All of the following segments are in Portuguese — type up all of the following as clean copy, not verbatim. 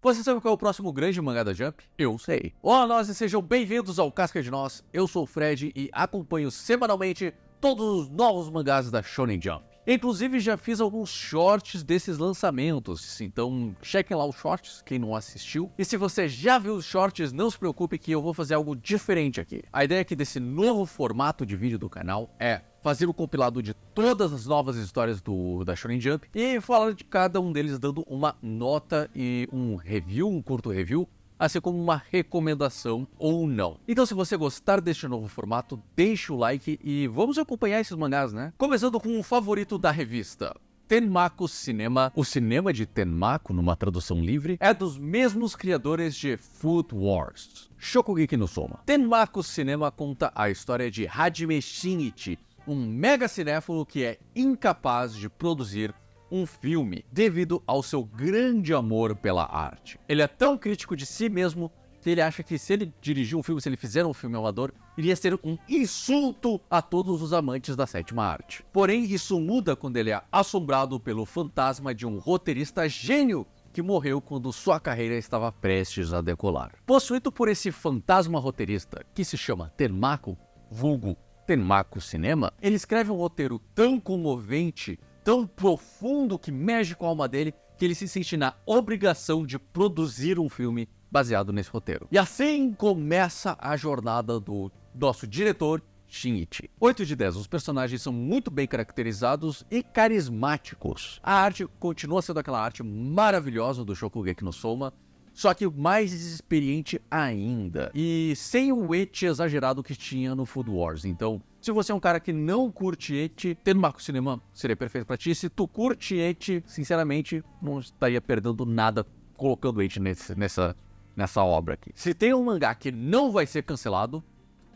Você sabe qual é o próximo grande mangá da Jump? Eu sei. Olá, nós e sejam bem-vindos ao Casca de Nós. Eu sou o Fred e acompanho semanalmente todos os novos mangás da Shonen Jump. Inclusive já fiz alguns shorts desses lançamentos, então chequem lá os shorts, quem não assistiu. E se você já viu os shorts, não se preocupe que eu vou fazer algo diferente aqui. A ideia aqui desse novo formato de vídeo do canal é fazer o compilado de todas as novas histórias da Shonen Jump e falar de cada um deles dando uma nota e um review, um curto review, assim como uma recomendação ou não. Então se você gostar deste novo formato, deixa o like e vamos acompanhar esses mangás, né? Começando com o favorito da revista, Tenmaku Cinema. O cinema de Tenmaku, numa tradução livre, é dos mesmos criadores de Food Wars, Shokugeki no Soma. Tenmaku Cinema conta a história de Hajime Shinichi, um mega cinéfilo que é incapaz de produzir um filme devido ao seu grande amor pela arte. Ele é tão crítico de si mesmo que ele acha que se ele dirigir um filme, se ele fizer um filme amador, iria ser um insulto a todos os amantes da sétima arte. Porém, isso muda quando ele é assombrado pelo fantasma de um roteirista gênio que morreu quando sua carreira estava prestes a decolar. Possuído por esse fantasma roteirista, que se chama Tenmaku, vulgo Tenmaku Cinema, ele escreve um roteiro tão comovente, tão profundo, que mexe com a alma dele, que ele se sente na obrigação de produzir um filme baseado nesse roteiro. E assim começa a jornada do nosso diretor, Shinichi. 8 de 10, os personagens são muito bem caracterizados e carismáticos. A arte continua sendo aquela arte maravilhosa do Shokugeki no Soma, só que mais experiente ainda, e sem o ecchi exagerado que tinha no Food Wars. Então, se você é um cara que não curte ecchi, Tenmaku Cinema seria perfeito pra ti. Se tu curte ecchi, sinceramente, não estaria perdendo nada colocando ecchi nessa obra aqui. Se tem um mangá que não vai ser cancelado,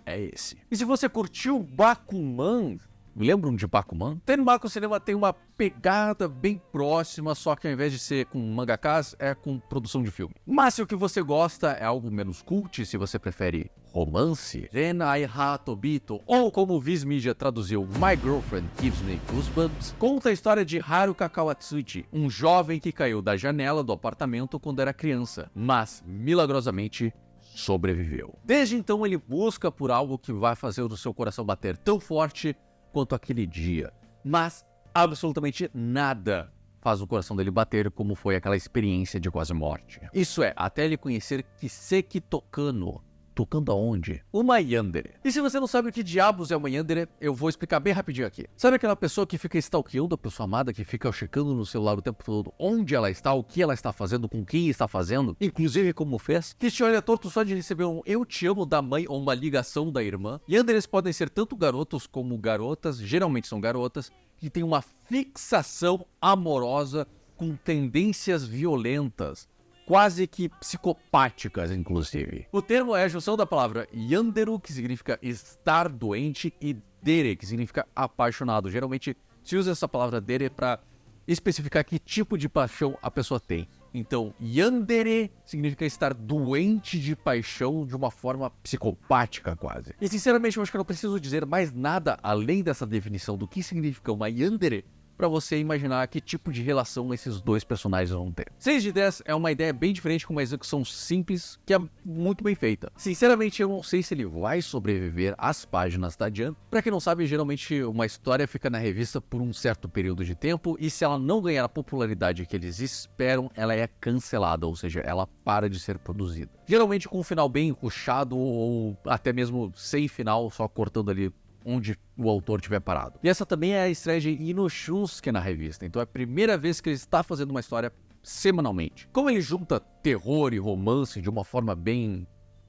é esse. E se você curtiu Bakuman, lembram de Bakuman? Tenmaku Cinema tem uma pegada bem próxima, só que ao invés de ser com mangakas, é com produção de filme. Mas se o que você gosta é algo menos cult, se você prefere romance, Renai Hatobito, ou como o Viz Media traduziu, My Girlfriend Gives Me Goosebumps, conta a história de Haruka Kawatsuchi, um jovem que caiu da janela do apartamento quando era criança, mas milagrosamente sobreviveu. Desde então ele busca por algo que vai fazer o seu coração bater tão forte quanto aquele dia, mas absolutamente nada faz o coração dele bater como foi aquela experiência de quase morte. Isso é, até ele conhecer Kiseki Tokano. Tocando aonde? Uma yandere. E se você não sabe o que diabos é uma yandere, eu vou explicar bem rapidinho aqui. Sabe aquela pessoa que fica stalkeando a pessoa amada, que fica checando no celular o tempo todo onde ela está, o que ela está fazendo, com quem está fazendo, inclusive como fez? Que te olha torto só de receber um eu te amo da mãe ou uma ligação da irmã. Yanderes podem ser tanto garotos como garotas, geralmente são garotas, que têm uma fixação amorosa com tendências violentas, quase que psicopáticas, inclusive. O termo é a junção da palavra yanderu, que significa estar doente, e dere, que significa apaixonado. Geralmente se usa essa palavra dere para especificar que tipo de paixão a pessoa tem. Então, yandere significa estar doente de paixão de uma forma psicopática, quase. E sinceramente, eu acho que eu não preciso dizer mais nada além dessa definição do que significa uma yandere para você imaginar que tipo de relação esses dois personagens vão ter. 6 de 10 é uma ideia bem diferente, com uma execução simples, que é muito bem feita. Sinceramente, eu não sei se ele vai sobreviver às páginas da Jump. Pra quem não sabe, geralmente uma história fica na revista por um certo período de tempo, e se ela não ganhar a popularidade que eles esperam, ela é cancelada, ou seja, ela para de ser produzida. Geralmente com um final bem rushado, ou até mesmo sem final, só cortando ali onde o autor tiver parado. E essa também é a estreia de Inoshunsuke na revista, então é a primeira vez que ele está fazendo uma história semanalmente. Como ele junta terror e romance de uma forma bem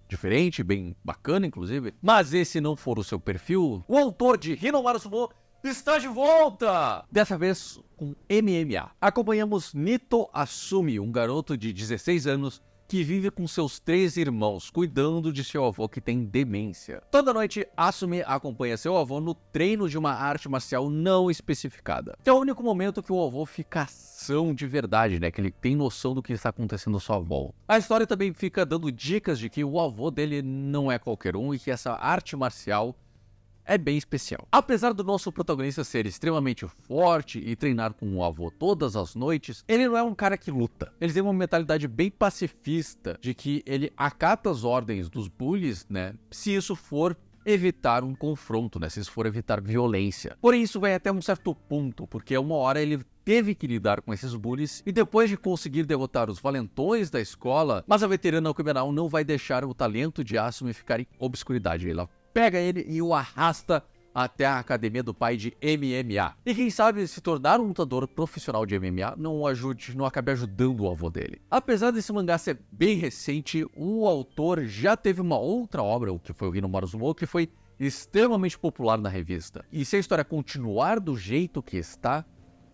diferente, bem bacana inclusive, mas esse não for o seu perfil, o autor de Hinomaru Sumo está de volta! Dessa vez com MMA. Acompanhamos Nito Asumi, um garoto de 16 anos que vive com seus 3 irmãos, cuidando de seu avô que tem demência. Toda noite, Asumi acompanha seu avô no treino de uma arte marcial não especificada. É o único momento que o avô fica ação de verdade, né? Que ele tem noção do que está acontecendo à sua volta. A história também fica dando dicas de que o avô dele não é qualquer um e que essa arte marcial é bem especial. Apesar do nosso protagonista ser extremamente forte e treinar com o avô todas as noites, ele não é um cara que luta. Ele tem uma mentalidade bem pacifista, de que ele acata as ordens dos bullies, né, se isso for evitar um confronto, né, se isso for evitar violência. Porém, isso vai até um certo ponto, porque uma hora ele teve que lidar com esses bullies, e depois de conseguir derrotar os valentões da escola, mas a veterana criminal não vai deixar o talento de Asumi ficar em obscuridade. Ela pega ele e o arrasta até a academia do pai de MMA. E quem sabe se tornar um lutador profissional de MMA não acabe ajudando o avô dele. Apesar desse mangá ser bem recente, o autor já teve uma outra obra, o que foi o Hino Maruzumo, que foi extremamente popular na revista. E se a história continuar do jeito que está,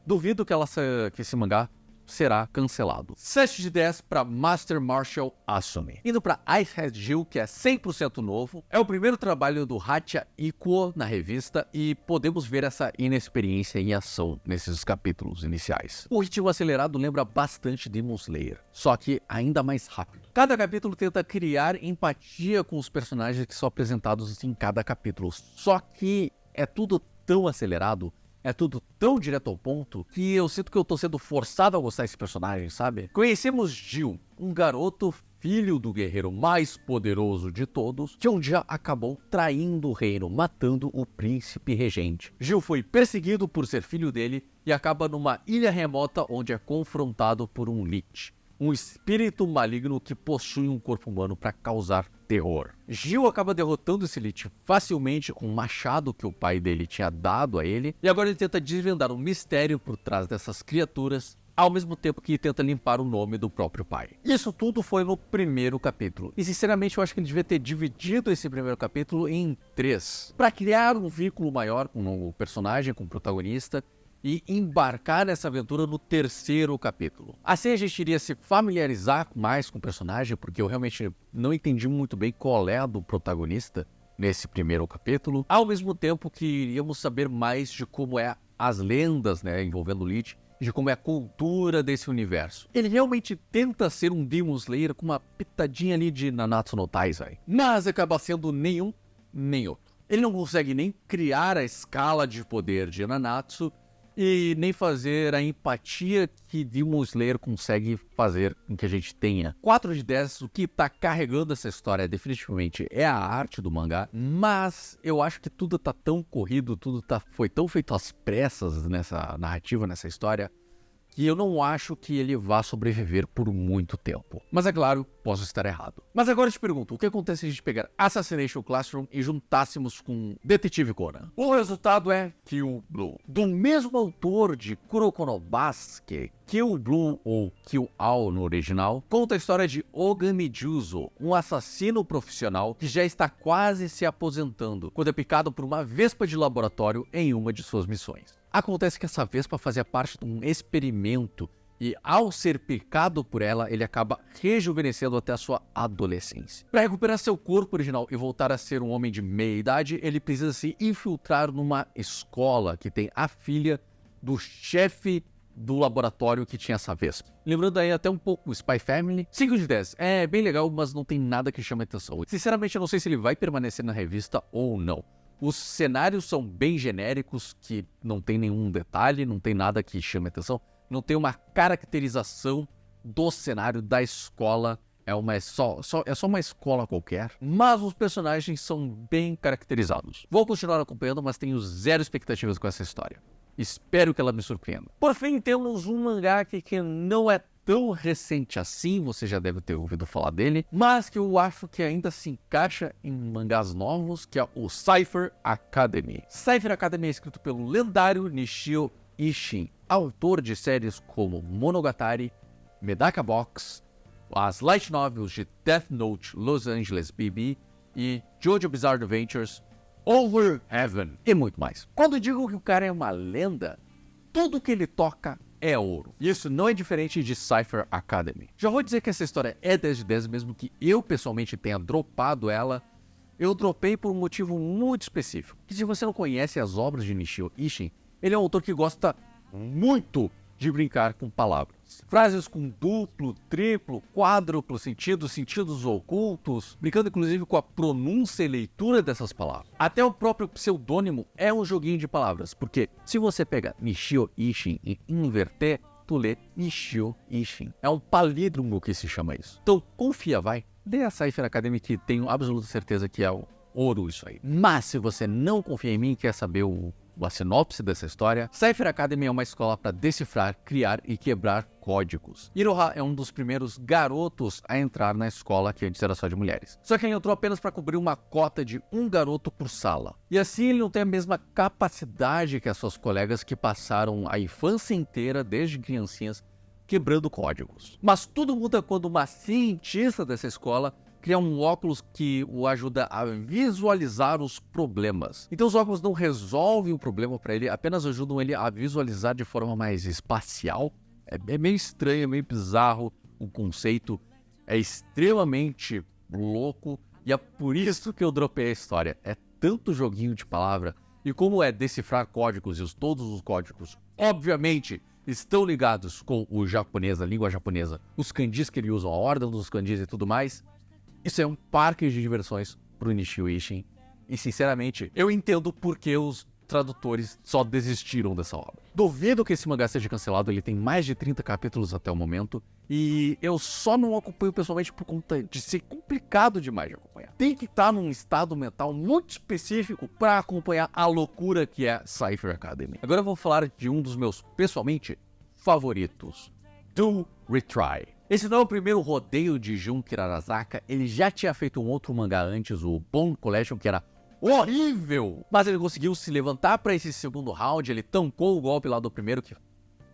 duvido que esse mangá será cancelado. 7 de 10 para Master Martial Asumi. Indo para Icehead Jill, que é 100% novo. É o primeiro trabalho do Hacha Ikuo na revista e podemos ver essa inexperiência em ação nesses capítulos iniciais. O ritmo acelerado lembra bastante Demon Slayer, só que ainda mais rápido. Cada capítulo tenta criar empatia com os personagens que são apresentados em cada capítulo, só que é tudo tão acelerado, é tudo tão direto ao ponto, que eu sinto que eu tô sendo forçado a gostar desse personagem, sabe? Conhecemos Jill, um garoto filho do guerreiro mais poderoso de todos, que um dia acabou traindo o reino, matando o príncipe regente. Jill foi perseguido por ser filho dele e acaba numa ilha remota onde é confrontado por um Lich, um espírito maligno que possui um corpo humano para causar terror. Jill acaba derrotando esse Lich facilmente com um machado que o pai dele tinha dado a ele, e agora ele tenta desvendar um mistério por trás dessas criaturas, ao mesmo tempo que tenta limpar o nome do próprio pai. Isso tudo foi no primeiro capítulo, e sinceramente eu acho que ele devia ter dividido esse primeiro capítulo em 3, para criar um vínculo maior com o personagem, com o protagonista, e embarcar nessa aventura no terceiro capítulo. Assim a gente iria se familiarizar mais com o personagem, porque eu realmente não entendi muito bem qual é a do protagonista nesse primeiro capítulo, ao mesmo tempo que iríamos saber mais de como é as lendas, né, envolvendo o Lich, de como é a cultura desse universo. Ele realmente tenta ser um Demon Slayer com uma pitadinha ali de Nanatsu no Taizai, mas acaba sendo nenhum nem outro. Ele não consegue nem criar a escala de poder de Nanatsu, e nem fazer a empatia que Demon Slayer consegue fazer com que a gente tenha. 4 de 10, o que tá carregando essa história definitivamente é a arte do mangá, mas eu acho que tudo tá tão corrido, foi tão feito às pressas nessa narrativa, nessa história, que eu não acho que ele vá sobreviver por muito tempo. Mas é claro, posso estar errado. Mas agora eu te pergunto, o que acontece se a gente pegar Assassination Classroom e juntássemos com Detetive Conan? O resultado é Kill Blue, do mesmo autor de Kuroko no Basuke. Kill Blue, ou Kill All no original, conta a história de Ogami Juzo, um assassino profissional que já está quase se aposentando, quando é picado por uma vespa de laboratório em uma de suas missões. Acontece que essa vespa fazia parte de um experimento e, ao ser picado por ela, ele acaba rejuvenescendo até a sua adolescência. Para recuperar seu corpo original e voltar a ser um homem de meia idade, ele precisa se infiltrar numa escola que tem a filha do chefe do laboratório que tinha essa vespa. Lembrando aí até um pouco o Spy Family. 5 de 10. É bem legal, mas não tem nada que chame atenção. Sinceramente, eu não sei se ele vai permanecer na revista ou não. Os cenários são bem genéricos, que não tem nenhum detalhe, não tem nada que chame atenção, não tem uma caracterização do cenário da escola, é só uma escola qualquer, mas os personagens são bem caracterizados. Vou continuar acompanhando, mas tenho zero expectativas com essa história. Espero que ela me surpreenda. Por fim, temos um mangá que não é tão recente assim, você já deve ter ouvido falar dele, mas que eu acho que ainda se encaixa em mangás novos, que é o Cypher Academy. Cypher Academy é escrito pelo lendário Nishio Ishin, autor de séries como Monogatari, Medaka Box, as light novels de Death Note, Los Angeles BB e JoJo Bizarre Adventures, Over Heaven e muito mais. Quando digo que o cara é uma lenda, tudo que ele toca é ouro. E isso não é diferente de Cypher Academy. Já vou dizer que essa história é 10 de 10, mesmo que eu pessoalmente tenha dropado ela. Eu dropei por um motivo muito específico. Que se você não conhece as obras de Nishio Ishin, ele é um autor que gosta muito de brincar com palavras. Frases com duplo, triplo, quádruplo sentido, sentidos ocultos, brincando inclusive com a pronúncia e leitura dessas palavras. Até o próprio pseudônimo é um joguinho de palavras, porque se você pega Nishio Ishin e inverter, tu lê Nishio Ishin. É um palíndromo que se chama isso. Então confia, vai. Lê a Cypher Academy, que tenho absoluta certeza que é o ouro isso aí. Mas se você não confia em mim e quer saber a sinopse dessa história, Cypher Academy é uma escola para decifrar, criar e quebrar códigos. Iroha é um dos primeiros garotos a entrar na escola, que antes era só de mulheres. Só que ele entrou apenas para cobrir uma cota de um garoto por sala. E assim ele não tem a mesma capacidade que as suas colegas que passaram a infância inteira, desde criancinhas, quebrando códigos. Mas tudo muda quando uma cientista dessa escola cria um óculos que o ajuda a visualizar os problemas. Então os óculos não resolvem o problema para ele, apenas ajudam ele a visualizar de forma mais espacial. É meio estranho, é meio bizarro o conceito, é extremamente louco e é por isso que eu dropei a história. É tanto joguinho de palavra e como é decifrar códigos e todos os códigos, obviamente, estão ligados com o japonês, a língua japonesa, os kanjis que ele usa, a ordem dos kanjis e tudo mais. Isso é um parque de diversões pro Nishio Ishin. E, sinceramente, eu entendo por que os tradutores só desistiram dessa obra. Duvido que esse mangá seja cancelado, ele tem mais de 30 capítulos até o momento. E eu só não acompanho pessoalmente por conta de ser complicado demais de acompanhar. Tem que estar num estado mental muito específico para acompanhar a loucura que é Cypher Academy. Agora eu vou falar de um dos meus, pessoalmente, favoritos. Do Retry. Esse não é o primeiro rodeio de Junki Arasaka, ele já tinha feito um outro mangá antes, o Bone Collection, que era horrível! Mas ele conseguiu se levantar para esse segundo round, ele tancou o golpe lá do primeiro,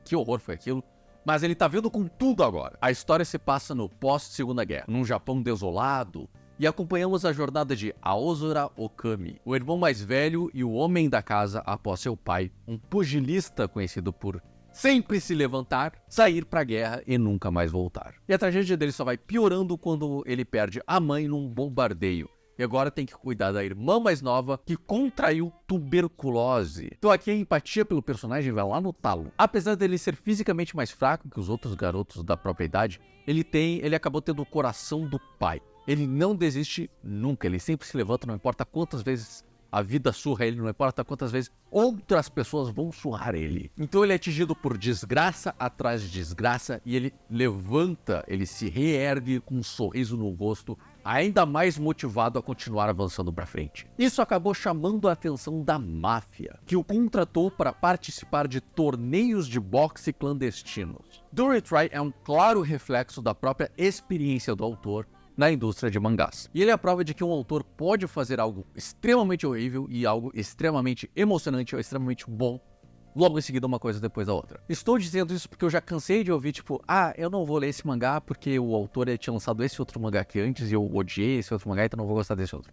que horror foi aquilo. Mas ele tá vindo com tudo agora. A história se passa no pós-Segunda Guerra, num Japão desolado, e acompanhamos a jornada de Aozora Okami, o irmão mais velho e o homem da casa após seu pai, um pugilista conhecido por sempre se levantar, sair pra guerra e nunca mais voltar. E a tragédia dele só vai piorando quando ele perde a mãe num bombardeio. E agora tem que cuidar da irmã mais nova que contraiu tuberculose. Então aqui a empatia pelo personagem vai lá no talo. Apesar dele ser fisicamente mais fraco que os outros garotos da própria idade, ele acabou tendo o coração do pai. Ele não desiste nunca, ele sempre se levanta, não importa quantas vezes a vida surra ele, não importa quantas vezes outras pessoas vão surrar ele. Então ele é atingido por desgraça atrás de desgraça e ele levanta, ele se reergue com um sorriso no rosto, ainda mais motivado a continuar avançando para frente. Isso acabou chamando a atenção da máfia, que o contratou para participar de torneios de boxe clandestinos. Do Retry é um claro reflexo da própria experiência do autor na indústria de mangás. E ele é a prova de que um autor pode fazer algo extremamente horrível e algo extremamente emocionante ou extremamente bom, logo em seguida uma coisa depois da outra. Estou dizendo isso porque eu já cansei de ouvir, tipo, eu não vou ler esse mangá porque o autor tinha lançado esse outro mangá aqui antes e eu odiei esse outro mangá, então não vou gostar desse outro.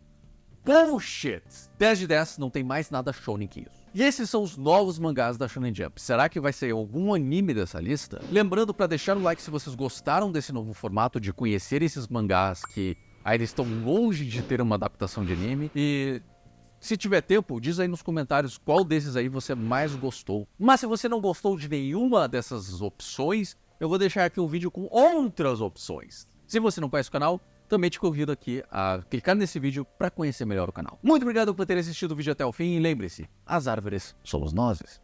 Bullshit! 10 de 10, não tem mais nada shonen que isso. E esses são os novos mangás da Shonen Jump. Será que vai ser algum anime dessa lista? Lembrando para deixar o like se vocês gostaram desse novo formato de conhecer esses mangás que ainda estão longe de ter uma adaptação de anime. E se tiver tempo, diz aí nos comentários qual desses aí você mais gostou. Mas se você não gostou de nenhuma dessas opções, eu vou deixar aqui um vídeo com outras opções. Se você não conhece o canal, também te convido aqui a clicar nesse vídeo para conhecer melhor o canal. Muito obrigado por ter assistido o vídeo até o fim e lembre-se, as árvores somos nós.